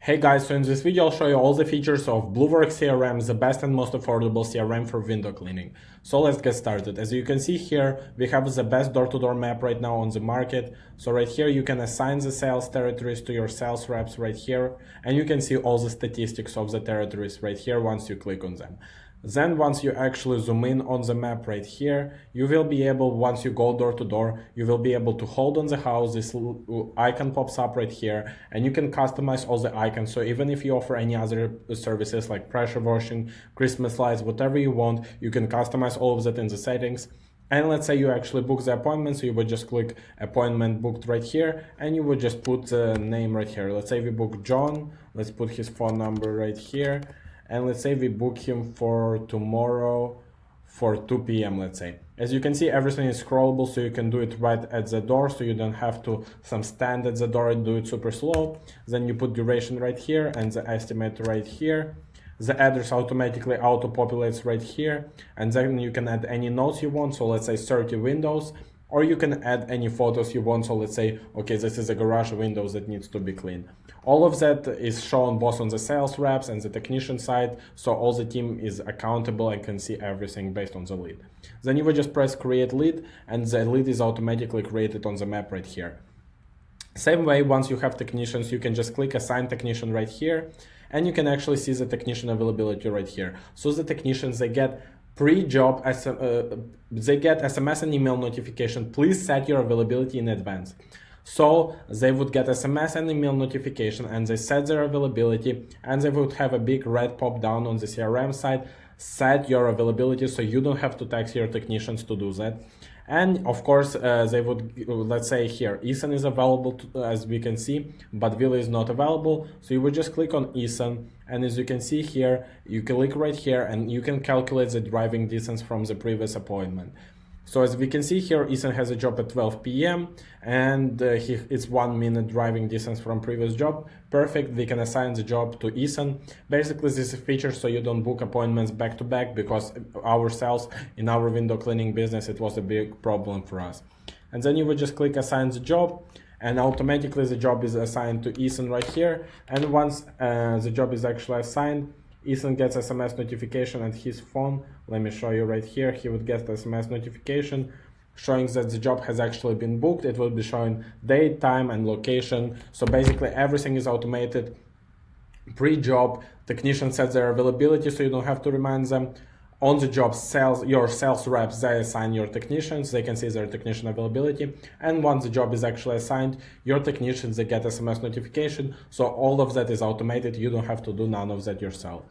Hey guys, so in this video I'll show you all the features of Blueworks CRM, the best and most affordable CRM for window cleaning. So let's get started. As you can see here, we have the best door-to-door map right now on the market. So right here you can assign the sales territories to your sales reps right here, and you can see all the statistics of the territories right here once you click on them. Then once you actually zoom in on the map right here, you will be able, once you go door to door, you will be able to hold on the house. This icon pops up right here, and you can customize all the icons. So even if you offer any other services like pressure washing, Christmas lights, whatever you want, you can customize all of that in the settings. And let's say you actually book the appointment, so you would just click appointment booked right here, and you would just put the name right here. Let's say we book John, let's put his phone number right here. And let's say we book him for tomorrow for 2 p.m. let's say. As you can see, everything is scrollable, so you can do it right at the door, so you don't have to stand at the door and do it super slow. Then you put duration right here and the estimate right here. The address automatically auto-populates right here, and then you can add any notes you want, so let's say 30 windows, or you can add any photos you want. So let's say, okay, this is a garage window that needs to be cleaned. All of that is shown both on the sales reps and the technician side, so all the team is accountable and can see everything based on the lead. Then you would just press create lead, and the lead is automatically created on the map right here. Same way, once you have technicians, you can just click assign technician right here, and you can actually see the technician availability right here. So the technicians, they get pre-job, they get SMS and email notification. Please set your availability in advance. So they would get SMS and email notification, and they set their availability, and they would have a big red pop down on the CRM side. Set your availability, so you don't have to text your technicians to do that. And of course, they would, let's say here, Ethan is available, as we can see, but Will is not available. So you would just click on Ethan, and as you can see here, you click right here, and you can calculate the driving distance from the previous appointment. So as we can see here, Ethan has a job at 12 p.m. and it's 1 minute driving distance from previous job. Perfect, we can assign the job to Ethan. Basically, this is a feature so you don't book appointments back to back, because ourselves in our window cleaning business, it was a big problem for us. And then you would just click assign the job, and automatically the job is assigned to Ethan right here. And once the job is actually assigned, Ethan gets SMS notification at his phone. Let me show you right here. He would get the SMS notification showing that the job has actually been booked. It will be showing date, time, and location. So basically everything is automated. Pre-job, technician sets their availability, so you don't have to remind them. On the job, your sales reps, they assign your technicians, they can see their technician availability. And once the job is actually assigned, your technicians, they get SMS notification. So all of that is automated. You don't have to do none of that yourself.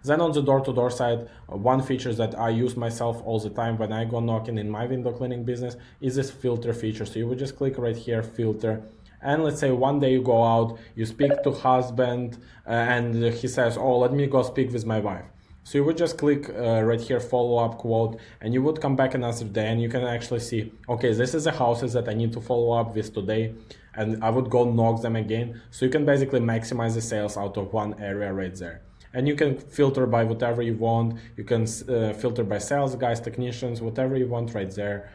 Then on the door-to-door side, one feature that I use myself all the time when I go knocking in my window cleaning business is this filter feature. So you would just click right here, filter. And let's say one day you go out, you speak to husband, and he says, oh, let me go speak with my wife. So you would just click right here, follow-up quote, and you would come back another day, and you can actually see, okay, this is the houses that I need to follow up with today, and I would go knock them again. So you can basically maximize the sales out of one area right there. And you can filter by whatever you want. You can filter by sales guys, technicians, whatever you want right there.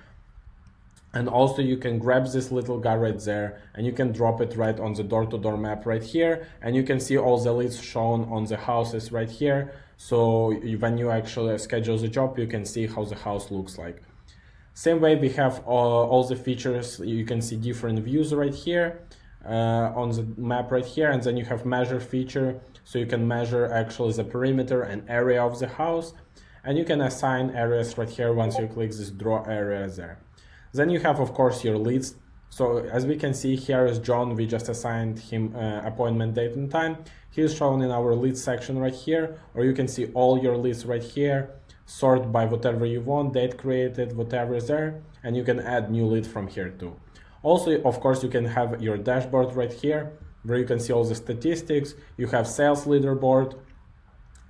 And also you can grab this little guy right there, and you can drop it right on the door-to-door map right here, and you can see all the leads shown on the houses right here. So when you actually schedule the job, you can see how the house looks like. Same way, we have all the features. You can see different views right here on the map right here, and then you have measure feature, so you can measure actually the perimeter and area of the house, and you can assign areas right here once you click this draw area there. Then you have, of course, your leads. So as we can see, here is John. We just assigned him appointment date and time. He is shown in our leads section right here, or you can see all your leads right here, sort by whatever you want, date created, whatever is there, and you can add new lead from here too. Also, of course, you can have your dashboard right here, where you can see all the statistics. You have sales leaderboard,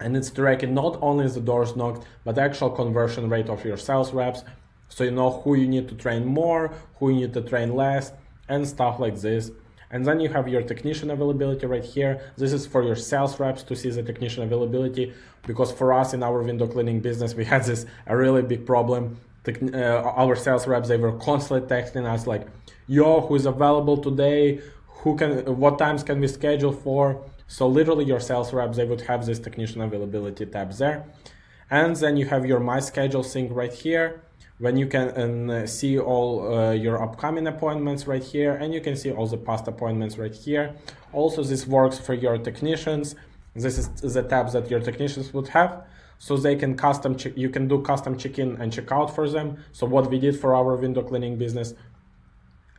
and it's tracking not only the doors knocked, but the actual conversion rate of your sales reps. So you know who you need to train more, who you need to train less, and stuff like this. And then you have your technician availability right here. This is for your sales reps to see the technician availability, because for us in our window cleaning business, we had a really big problem. Our sales reps, they were constantly texting us like, yo, who is available today? what times can we schedule for. So literally your sales reps, they would have this technician availability tabs there. And then you have your My Schedule sync right here, when you can see all your upcoming appointments right here, and you can see all the past appointments right here. Also, this works for your technicians. This is the tabs that your technicians would have. So they can you can do custom check-in and check-out for them. So what we did for our window cleaning business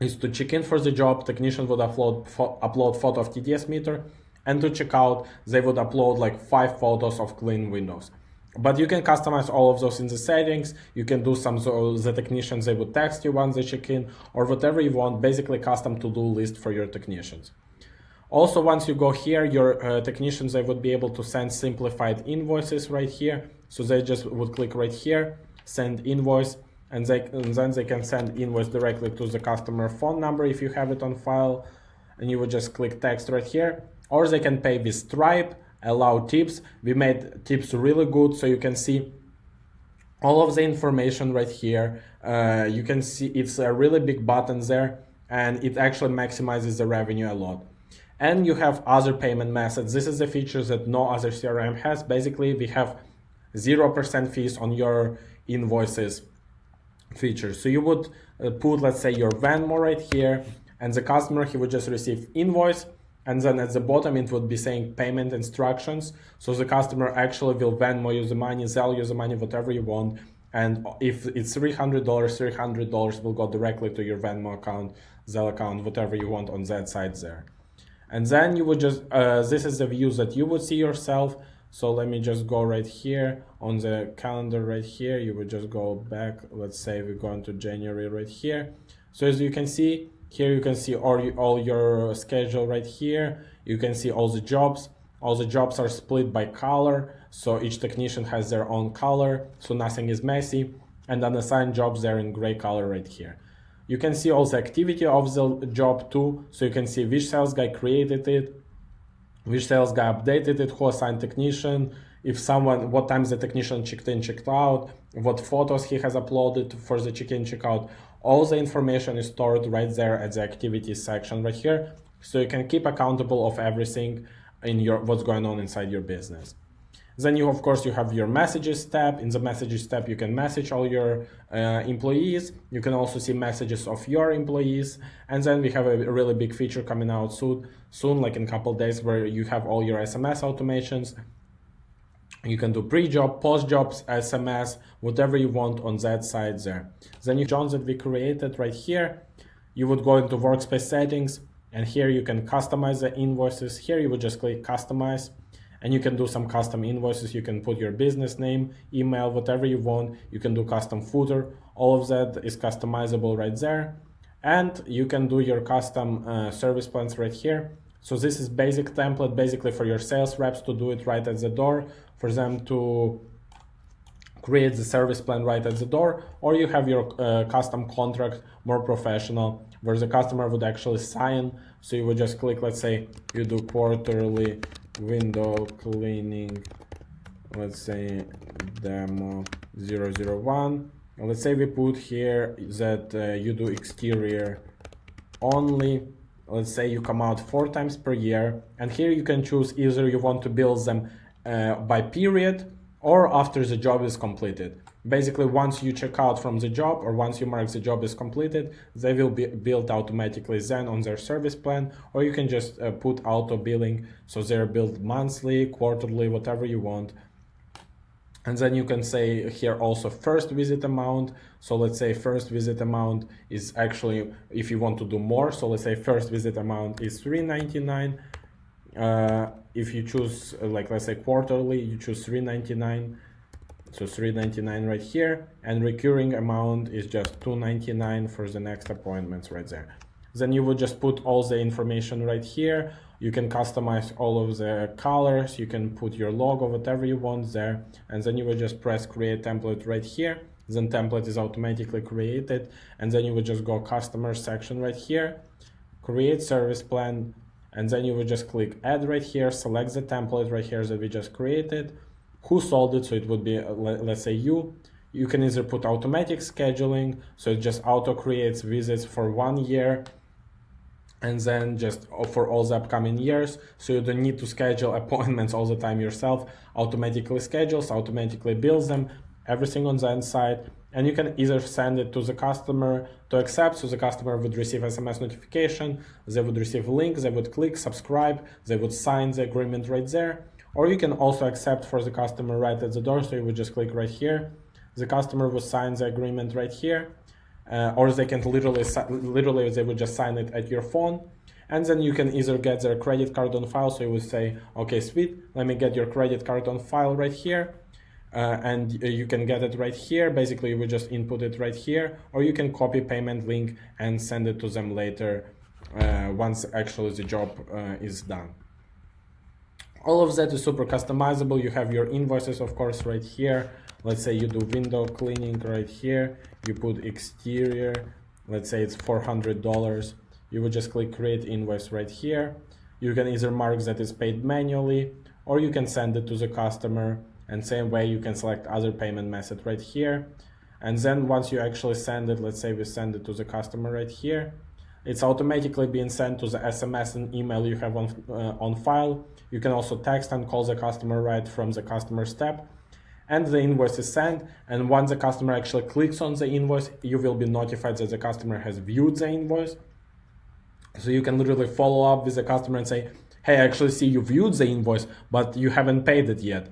is to check in for the job, technician would upload photo of TDS meter, and to check out, they would upload like 5 photos of clean windows. But you can customize all of those in the settings. You can do some, so the technicians, they would text you once they check in, or whatever you want, basically custom to-do list for your technicians. Also, once you go here, your technicians, they would be able to send simplified invoices right here. So they just would click right here, send invoice, and then they can send invoice directly to the customer phone number if you have it on file, and you would just click text right here. Or they can pay with Stripe, allow tips. We made tips really good, so you can see all of the information right here. You can see it's a really big button there, and it actually maximizes the revenue a lot. And you have other payment methods. This is the features that no other CRM has. Basically, we have 0% fees on your invoices features. So you would put, let's say, your Venmo right here, and the customer, he would just receive invoice, and then at the bottom it would be saying payment instructions. So the customer actually will Venmo you the money, Zelle you the money, whatever you want. And if it's $300, $300 will go directly to your Venmo account, Zelle account, whatever you want on that side there. And then you would just, this is the views that you would see yourself. So let me just go right here on the calendar right here. You would just go back. Let's say we go into January right here. So as you can see, here you can see all your schedule right here. You can see all the jobs. All the jobs are split by color. So each technician has their own color. So nothing is messy. And unassigned jobs, they're in gray color right here. You can see all the activity of the job too. So you can see which sales guy created it, which sales guy updated it, who assigned technician, what times the technician checked in, checked out, what photos he has uploaded for the check-in, check-out. All the information is stored right there at the activities section right here. So you can keep accountable of everything in what's going on inside your business. Then you, of course, you have your messages tab. In the messages tab, you can message all your employees. You can also see messages of your employees. And then we have a really big feature coming out soon, like in a couple of days, where you have all your SMS automations. You can do pre-job, post-jobs, SMS, whatever you want on that side there. Then you jobs that we created right here. You would go into workspace settings, and here you can customize the invoices. Here you would just click customize. And you can do some custom invoices. You can put your business name, email, whatever you want. You can do custom footer. All of that is customizable right there. And you can do your custom service plans right here. So this is basic template, basically for your sales reps to do it right at the door, for them to create the service plan right at the door, or you have your custom contract, more professional, where the customer would actually sign. So you would just click, let's say you do quarterly window cleaning, let's say demo 001. And let's say we put here that you do exterior only. Let's say you come out 4 times per year, and here you can choose either you want to build them by period or after the job is completed. Basically, once you check out from the job or once you mark the job is completed, they will be built automatically then on their service plan, or you can just put auto billing, so they're billed monthly, quarterly, whatever you want. And then you can say here also first visit amount. So let's say first visit amount is actually, if you want to do more, so let's say first visit amount is $3.99. If you choose like, let's say quarterly, you choose $3.99. So $3.99 right here, and recurring amount is just $2.99 for the next appointments right there. Then you would just put all the information right here. You can customize all of the colors. You can put your logo, whatever you want there. And then you would just press create template right here. Then template is automatically created. And then you would just go customer section right here, create service plan. And then you would just click add right here, select the template right here that we just created. Who sold it, so it would be, let's say you. You can either put automatic scheduling, so it just auto creates visits for 1 year. and then just for all the upcoming years, so you don't need to schedule appointments all the time yourself. Automatically schedules, automatically bills them, everything on the inside. And you can either send it to the customer to accept, so the customer would receive SMS notification, they would receive a link, they would click subscribe, they would sign the agreement right there. Or you can also accept for the customer right at the door, so you would just click right here. The customer would sign the agreement right here. Or they can literally they would just sign it at your phone, and then you can either get their credit card on file. So you would say, okay, sweet, let me get your credit card on file right here, and you can get it right here. Basically, you would just input it right here, or you can copy payment link and send it to them later once actually the job is done. All of that is super customizable. You have your invoices, of course, right here. Let's say you do window cleaning right here. You put exterior, let's say it's $400. You would just click create invoice right here. You can either mark that it's paid manually, or you can send it to the customer. And same way, you can select other payment method right here. And then once you actually send it, let's say we send it to the customer right here, it's automatically being sent to the SMS and email you have on file. You can also text and call the customer right from the customer's tab. And the invoice is sent, and once the customer actually clicks on the invoice, you will be notified that the customer has viewed the invoice. So you can literally follow up with the customer and say, hey, I actually see you viewed the invoice, but you haven't paid it yet.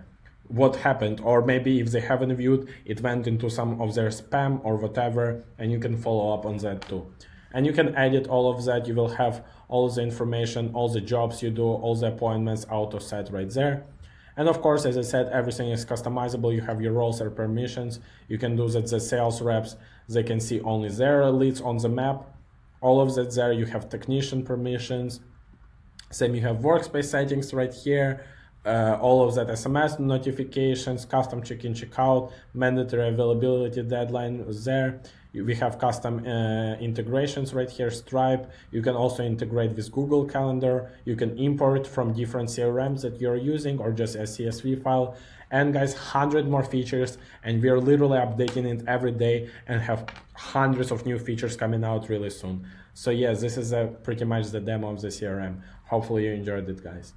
What happened? Or maybe if they haven't viewed, it went into some of their spam or whatever, and you can follow up on that too. And you can edit all of that. You will have all the information, all the jobs you do, all the appointments auto set right there. And of course, as I said, everything is customizable. You have your roles or permissions. You can do that. The sales reps, they can see only their leads on the map. All of that there. You have technician permissions. Same, you have workspace settings right here. All of that SMS notifications, custom check-in, check-out, mandatory availability deadline there. We have custom integrations right here, Stripe. You can also integrate with Google Calendar. You can import from different CRMs that you're using or just a CSV file. And guys, 100 more features, and we're literally updating it every day and have hundreds of new features coming out really soon. So yes, this is pretty much the demo of the CRM. Hopefully you enjoyed it, guys.